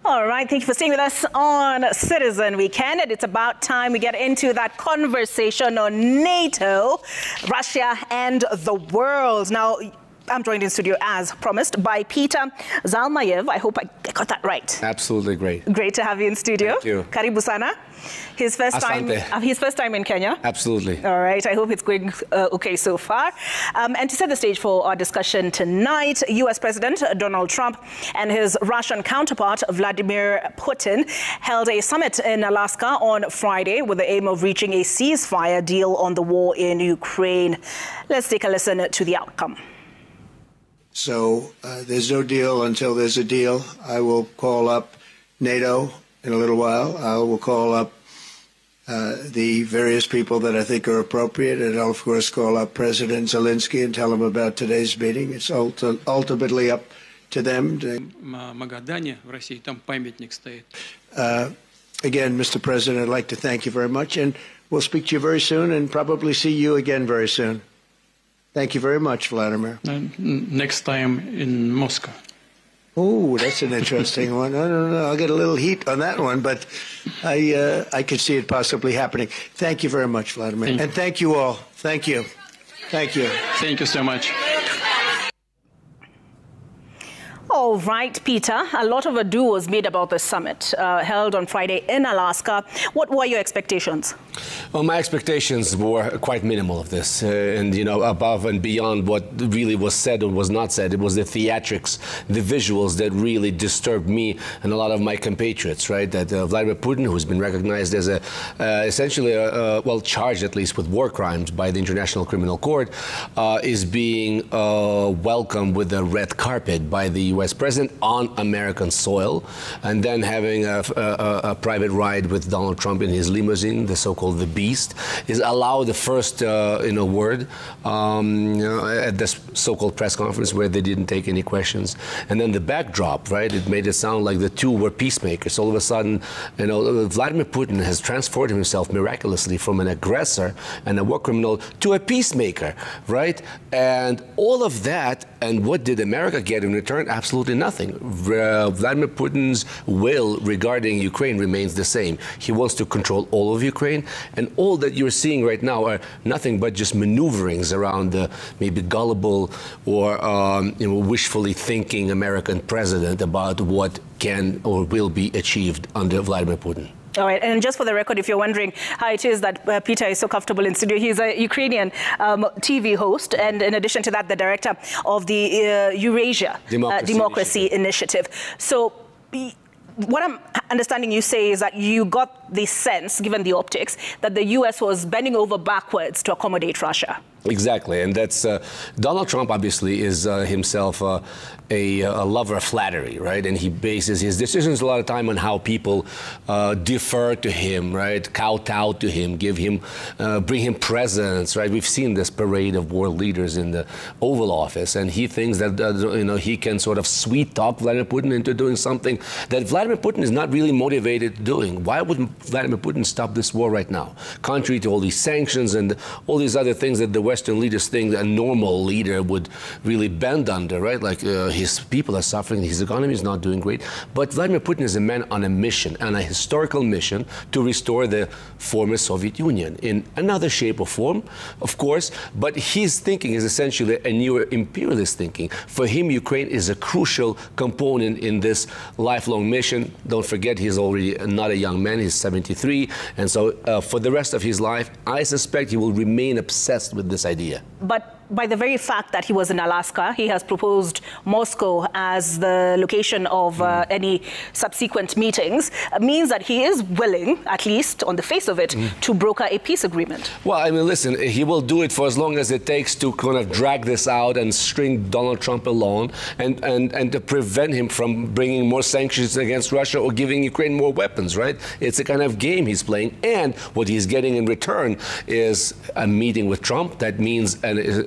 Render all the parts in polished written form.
All right, thank you for staying with us on Citizen Weekend. And it's about time we get into that conversation on NATO, Russia, and the world. Now, I'm joined in studio, as promised, by Peter Zalmayev. I hope I got that right. Absolutely great. Great to have you in studio. Thank you. Karibu sana. His first time in Kenya. Absolutely. All right. I hope it's going okay so far. And to set the stage for our discussion tonight, U.S. President Donald Trump and his Russian counterpart Vladimir Putin held a summit in Alaska on Friday with the aim of reaching a ceasefire deal on the war in Ukraine. Let's take a listen to the outcome. So there's no deal until there's a deal. I will call up NATO in a little while. I will call up the various people that I think are appropriate, and I'll, of course, call up President Zelensky and tell him about today's meeting. It's ultimately up to them. Again, Mr. President, I'd like to thank you very much, and we'll speak to you very soon and probably see you again very soon. Thank you very much, Vladimir. Next time in Moscow. Oh, that's an interesting one. I don't know. I'll get a little heat on that one, but I could see it possibly happening. Thank you very much, Vladimir. And thank you all. Thank you. Thank you. Thank you so much. All right, Peter, a lot of ado was made about the summit held on Friday in Alaska. What were your expectations? Well, my expectations were quite minimal of this, and, you know, above and beyond what really was said or was not said. It was the theatrics, the visuals that really disturbed me and a lot of my compatriots, right? That Vladimir Putin, who's been recognized as essentially, well, charged at least with war crimes by the International Criminal Court, is being welcomed with a red carpet by the U.S. President on American soil, and then having a private ride with Donald Trump in his limousine, the so-called the Beast, is allowed the first word at this so-called press conference where they didn't take any questions. And then the backdrop, right? It made it sound like the two were peacemakers. All of a sudden, you know, Vladimir Putin has transformed himself miraculously from an aggressor and a war criminal to a peacemaker, right? And all of that, and what did America get in return? Absolutely nothing. Vladimir Putin's will regarding Ukraine remains the same. He wants to control all of Ukraine, and all that you're seeing right now are nothing but just maneuverings around the maybe gullible or wishfully thinking American president about what can or will be achieved under Vladimir Putin. All right, and just for the record, if you're wondering how it is that Peter is so comfortable in studio, he's a Ukrainian TV host, and in addition to that, the director of the Eurasia Democracy Initiative. So what I'm understanding you say is that you got the sense, given the optics, that the U.S. was bending over backwards to accommodate Russia. Exactly, and that's Donald Trump obviously is himself a lover of flattery, right? And he bases his decisions a lot of time on how people defer to him, right? Kowtow to him, give him, bring him presents, right? We've seen this parade of world leaders in the Oval Office, and he thinks that he can sort of sweet talk Vladimir Putin into doing something that Vladimir Putin is not really motivated doing. Why would Vladimir Putin stop this war right now? Contrary to all these sanctions and all these other things that the Western leaders think a normal leader would really bend under, right? Like his people are suffering, his economy is not doing great. But Vladimir Putin is a man on a mission, on a historical mission to restore the former Soviet Union in another shape or form, of course. But his thinking is essentially a newer imperialist thinking. For him, Ukraine is a crucial component in this lifelong mission. Don't forget, he's already not a young man, he's 73. And so for the rest of his life, I suspect he will remain obsessed with this idea. But by the very fact that he was in Alaska, he has proposed Moscow as the location of any subsequent meetings, means that he is willing, at least on the face of it, to broker a peace agreement. Well, I mean, listen, he will do it for as long as it takes to kind of drag this out and string Donald Trump along and to prevent him from bringing more sanctions against Russia or giving Ukraine more weapons, right? It's a kind of game he's playing. And what he's getting in return is a meeting with Trump. That means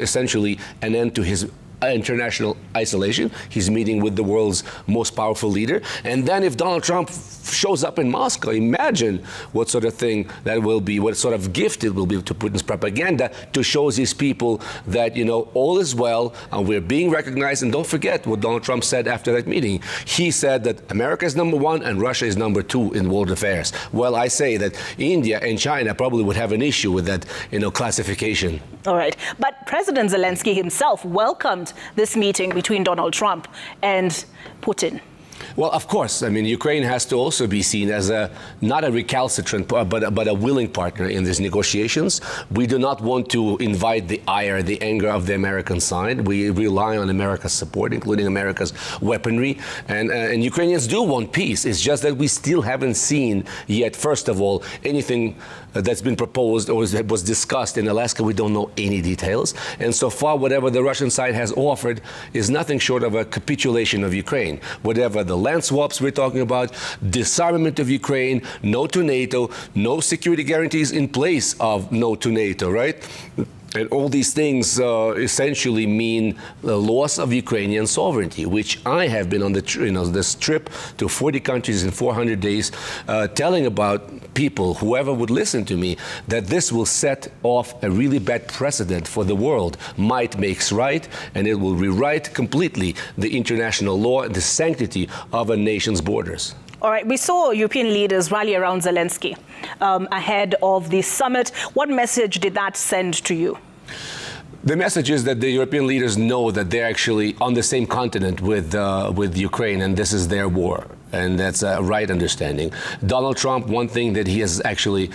essentially an end to his international isolation. He's meeting with the world's most powerful leader. And then if Donald Trump shows up in Moscow. Imagine what sort of thing that will be, what sort of gift it will be to Putin's propaganda to show these people that, you know, all is well and we're being recognized. And don't forget what Donald Trump said after that meeting. He said that America is #1 and Russia is #2 in world affairs. Well, I say that India and China probably would have an issue with that, you know, classification. All right. But President Zelensky himself welcomed this meeting between Donald Trump and Putin. Well, of course. I mean, Ukraine has to also be seen as not a recalcitrant, but a willing partner in these negotiations. We do not want to invite the ire, the anger of the American side. We rely on America's support, including America's weaponry. And Ukrainians do want peace. It's just that we still haven't seen yet, first of all, anything that's been proposed or was discussed in Alaska. We don't know any details. And so far, whatever the Russian side has offered is nothing short of a capitulation of Ukraine. Whatever the land swaps we're talking about, disarmament of Ukraine, no to NATO, no security guarantees in place of no to NATO, right? And all these things essentially mean the loss of Ukrainian sovereignty, which I have been on this trip to 40 countries in 400 days, telling about people, whoever would listen to me, that this will set off a really bad precedent for the world. Might makes right, and it will rewrite completely the international law and the sanctity of a nation's borders. All right, we saw European leaders rally around Zelensky ahead of the summit. What message did that send to you? The message is that the European leaders know that they're actually on the same continent with Ukraine, and this is their war. And that's a right understanding. Donald Trump, one thing that he has actually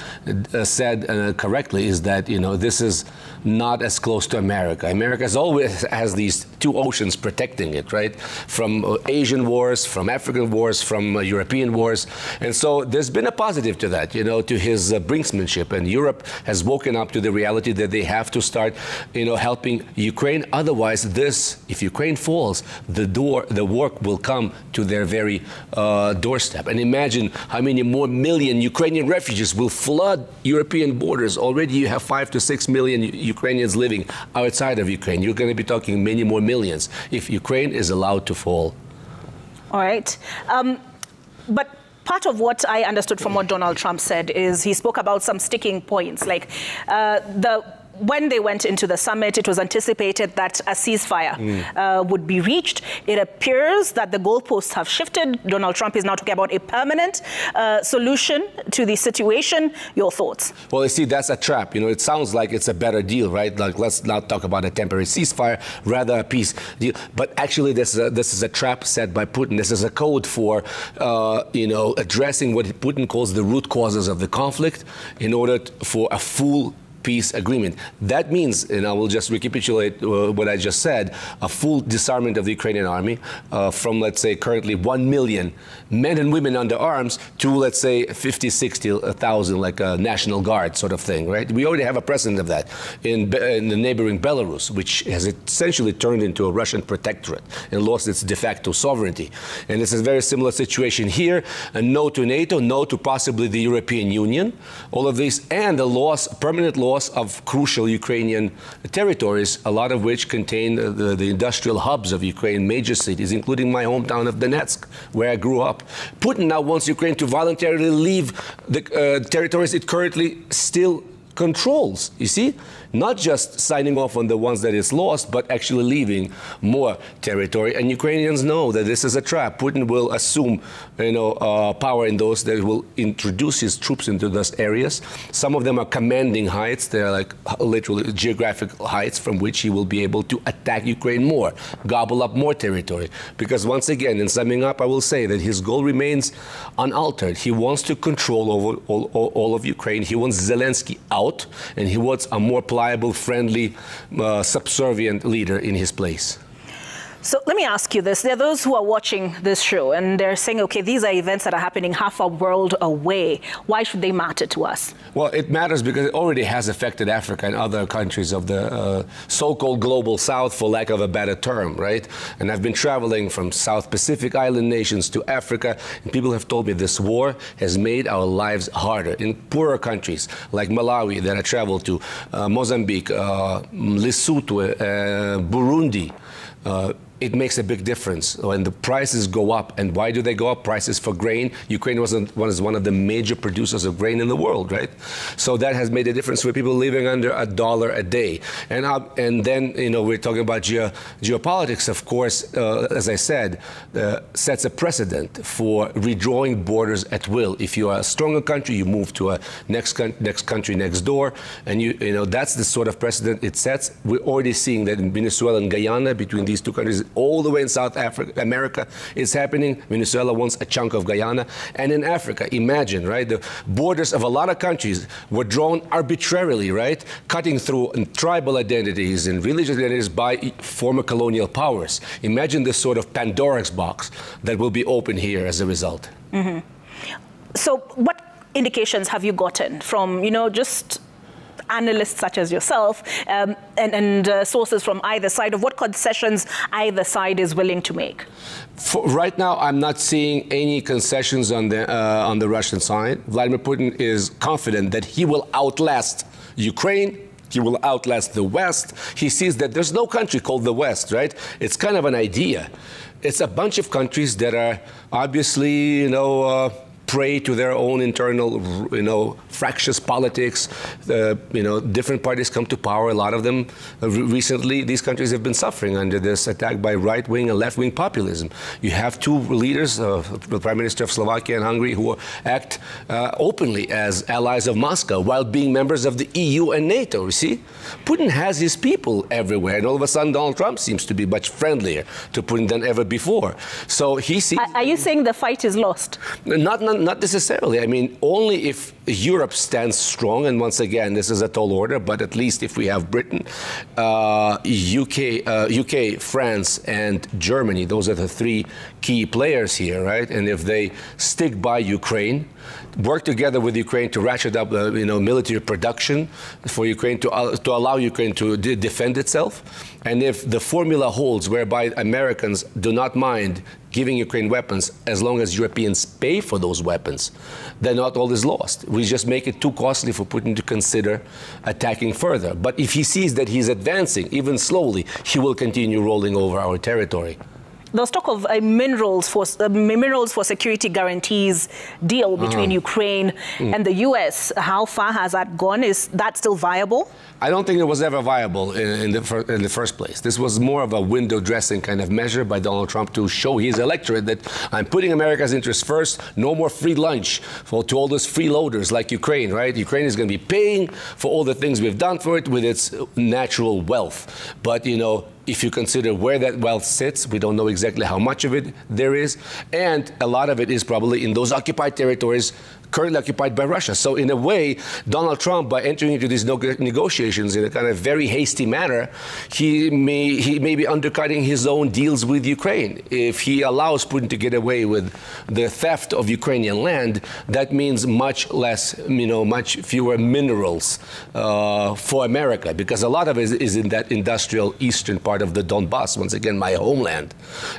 said correctly is that, you know, this is not as close to America. America always has these two oceans protecting it, right? From Asian wars, from African wars, from European wars. And so there's been a positive to that, you know, to his brinksmanship. And Europe has woken up to the reality that they have to start, you know, helping Ukraine. Otherwise, if Ukraine falls, the work will come to their very doorstep. And imagine how many more million Ukrainian refugees will flood European borders. Already you have 5 to 6 million Ukrainians living outside of Ukraine. You're going to be talking many more millions if Ukraine is allowed to fall. All right. But part of what I understood from what Donald Trump said is he spoke about some sticking points, like when they went into the summit, it was anticipated that a ceasefire would be reached. It appears that the goalposts have shifted. Donald Trump is now talking about a permanent solution to the situation. Your thoughts? Well, you see, that's a trap. You know, it sounds like it's a better deal, right? Like, let's not talk about a temporary ceasefire, rather a peace deal. But actually, this is a trap set by Putin. This is a code for, you know, addressing what Putin calls the root causes of the conflict in order for a full peace agreement. That means, and I will just recapitulate what I just said, a full disarmament of the Ukrainian army from, let's say, currently 1 million men and women under arms to, let's say, 50, 60,000, like a National Guard sort of thing, right? We already have a precedent of that in the neighboring Belarus, which has essentially turned into a Russian protectorate and lost its de facto sovereignty. And it's a very similar situation here. A no to NATO, no to possibly the European Union, all of these, and the loss, permanent loss of crucial Ukrainian territories, a lot of which contain the industrial hubs of Ukraine, major cities, including my hometown of Donetsk, where I grew up. Putin now wants Ukraine to voluntarily leave the territories it currently still controls, you see? Not just signing off on the ones that it's lost, but actually leaving more territory. And Ukrainians know that this is a trap. Putin will assume, you know, power in those that will introduce his troops into those areas. Some of them are commanding heights. They're like literally geographic heights from which he will be able to attack Ukraine more, gobble up more territory. Because once again, in summing up, I will say that his goal remains unaltered. He wants to control over all of Ukraine. He wants Zelensky out, and he wants a more pliable, friendly, subservient leader in his place. So let me ask you this. There are those who are watching this show and they're saying, okay, these are events that are happening half a world away. Why should they matter to us? Well, it matters because it already has affected Africa and other countries of the so-called global south, for lack of a better term, right? And I've been traveling from South Pacific island nations to Africa, and people have told me this war has made our lives harder. In poorer countries like Malawi that I traveled to, Mozambique, Lesotho, Burundi, it makes a big difference when the prices go up. And why do they go up? Prices for grain. Ukraine was one of the major producers of grain in the world, right? So that has made a difference for people living under $1 a day. And then, you know, we're talking about geopolitics, of course, as I said, sets a precedent for redrawing borders at will. If you are a stronger country, you move to a next country next door, and you know that's the sort of precedent it sets. We're already seeing that in Venezuela and Guyana, between these two countries, all the way in South America, it's happening. Venezuela wants a chunk of Guyana, and in Africa, imagine, right? The borders of a lot of countries were drawn arbitrarily, right? Cutting through tribal identities and religious identities by former colonial powers. Imagine this sort of Pandora's box that will be open here as a result. Mm-hmm. So what indications have you gotten from, you know, just analysts such as yourself and sources from either side of what concessions either side is willing to make? Right now, I'm not seeing any concessions on the Russian side. Vladimir Putin is confident that he will outlast Ukraine. He will outlast the West. He sees that there's no country called the West, right? It's kind of an idea. It's a bunch of countries that are obviously, you know, prey to their own internal, you know, fractious politics. You know, different parties come to power. A lot of them recently, these countries have been suffering under this attack by right-wing and left-wing populism. You have two leaders, the Prime Minister of Slovakia and Hungary, who act openly as allies of Moscow while being members of the EU and NATO. You see, Putin has his people everywhere, and all of a sudden, Donald Trump seems to be much friendlier to Putin than ever before. So he sees. Are you saying the fight is lost? Not necessarily. I mean, only if Europe stands strong, and once again, this is a tall order, but at least if we have Britain, UK, France, and Germany, those are the three key players here, right? And if they stick by Ukraine, work together with Ukraine to ratchet up, you know, military production for Ukraine to allow Ukraine to defend itself, and if the formula holds whereby Americans do not mind giving Ukraine weapons as long as Europeans pay for those weapons, then not all is lost. We just make it too costly for Putin to consider attacking further. But if he sees that he's advancing, even slowly, he will continue rolling over our territory. There's talk of a minerals for security guarantees deal between Ukraine and the U.S. How far has that gone? Is that still viable? I don't think it was ever viable in the first place. This was more of a window dressing kind of measure by Donald Trump to show his electorate that I'm putting America's interests first. No more free lunch to all those freeloaders like Ukraine, right? Ukraine is going to be paying for all the things we've done for it with its natural wealth. But, you know, if you consider where that wealth sits, we don't know exactly how much of it there is. And a lot of it is probably in those occupied territories currently occupied by Russia. So in a way, Donald Trump, by entering into these negotiations in a kind of very hasty manner, he may be undercutting his own deals with Ukraine. If he allows Putin to get away with the theft of Ukrainian land, that means much less, you know, much fewer minerals for America, because a lot of it is in that industrial eastern part of the Donbass, once again, my homeland,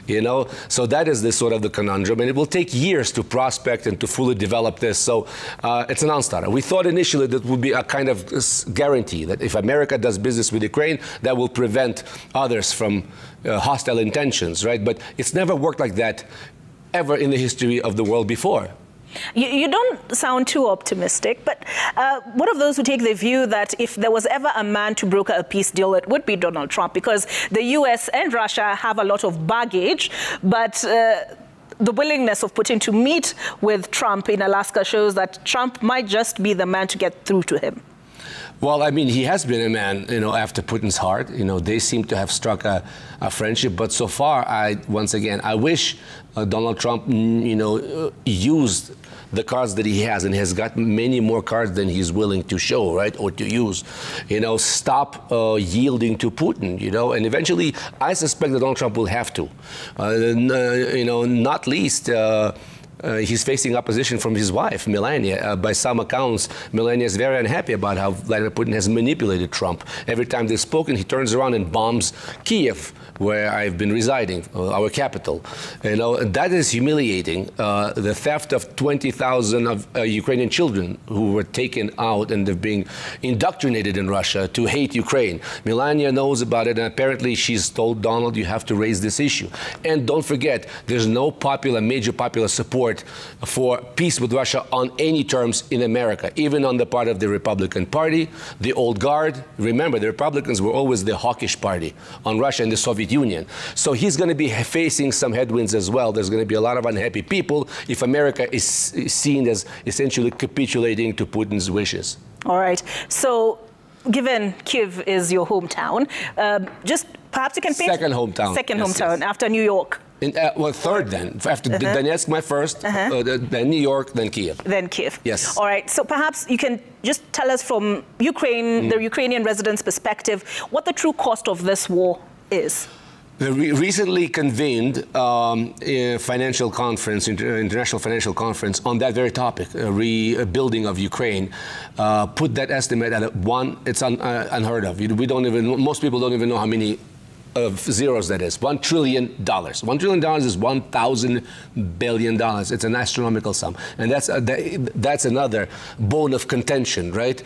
you know. So that is the sort of the conundrum, and it will take years to prospect and to fully develop this. So it's a non-starter. We thought initially that would be a kind of guarantee that if America does business with Ukraine, that will prevent others from hostile intentions, right? But it's never worked like that ever in the history of the world before. You don't sound too optimistic, but one of those who take the view that if there was ever a man to broker a peace deal, it would be Donald Trump, because the U.S. and Russia have a lot of baggage, but the willingness of Putin to meet with Trump in Alaska shows that Trump might just be the man to get through to him. Well, I mean, he has been a man, you know, after Putin's heart. You know, they seem to have struck a friendship. But so far, once again, I wish Donald Trump, you know, used the cards that he has, and has got many more cards than he's willing to show, right, or to use. You know, stop yielding to Putin, you know, and eventually I suspect that Donald Trump will have to, you know, not least he's facing opposition from his wife, Melania. By some accounts, Melania is very unhappy about how Vladimir Putin has manipulated Trump. Every time they've spoken, he turns around and bombs Kiev, where I've been residing, our capital. You know, that is humiliating. The theft of 20,000 of Ukrainian children who were taken out and they're being indoctrinated in Russia to hate Ukraine. Melania knows about it, and apparently she's told Donald, you have to raise this issue. And don't forget, there's no major popular support for peace with Russia on any terms in America, even on the part of the Republican Party, the old guard. Remember, the Republicans were always the hawkish party on Russia and the Soviet Union. So he's going to be facing some headwinds as well. There's going to be a lot of unhappy people if America is seen as essentially capitulating to Putin's wishes. All right. So given Kiev is your hometown, just perhaps you can paint... Second hometown. Second hometown, yes. After New York. Well, third then. After Donetsk, my first, then New York, then Kiev. Then Kiev. Yes. All right. So perhaps you can just tell us from Ukraine, the Ukrainian residents' perspective, what the true cost of this war is. The recently convened financial conference, international financial conference, on that very topic, rebuilding of Ukraine, put that estimate at one. It's unheard of. We don't even. Most people don't even know how many of zeros that is. $1 trillion. $1 trillion is $1,000 billion. It's an astronomical sum, and that's another bone of contention, right?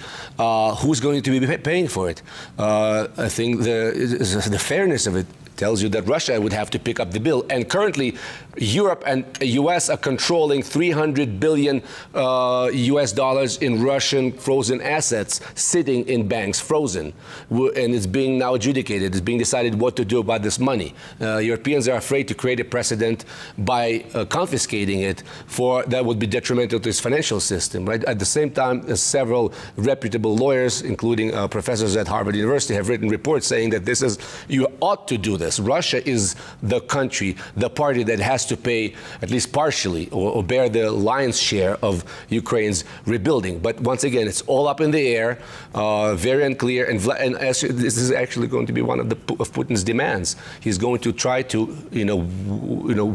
Who's going to be paying for it? I think the fairness of it tells you that Russia would have to pick up the bill. And currently, Europe and U.S. are controlling $300 billion US dollars in Russian frozen assets sitting in banks, frozen. And it's being now adjudicated. It's being decided what to do about this money. Europeans are afraid to create a precedent by confiscating it, that would be detrimental to its financial system, right? At the same time, several reputable lawyers, including professors at Harvard University, have written reports saying that you ought to do this. Russia is the country, the party that has to pay at least partially or bear the lion's share of Ukraine's rebuilding. But once again, it's all up in the air, very unclear. And this is actually going to be one of Putin's demands. He's going to try to,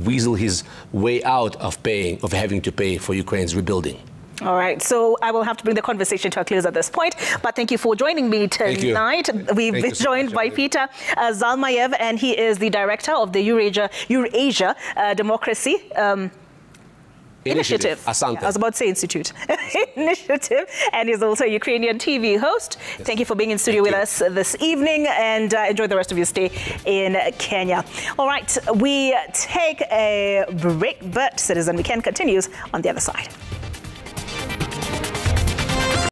weasel his way out of having to pay for Ukraine's rebuilding. All right, so I will have to bring the conversation to a close at this point, but thank you for joining me tonight. We've been joined by Peter Zalmayev, and he is the director of the Eurasia Democracy Initiative. Asante. I was about to say institute. Initiative, and he's also a Ukrainian TV host. Yes. Thank you for being in studio with us this evening, and enjoy the rest of your stay in Kenya. All right, we take a break, but Citizen Weekend continues on the other side.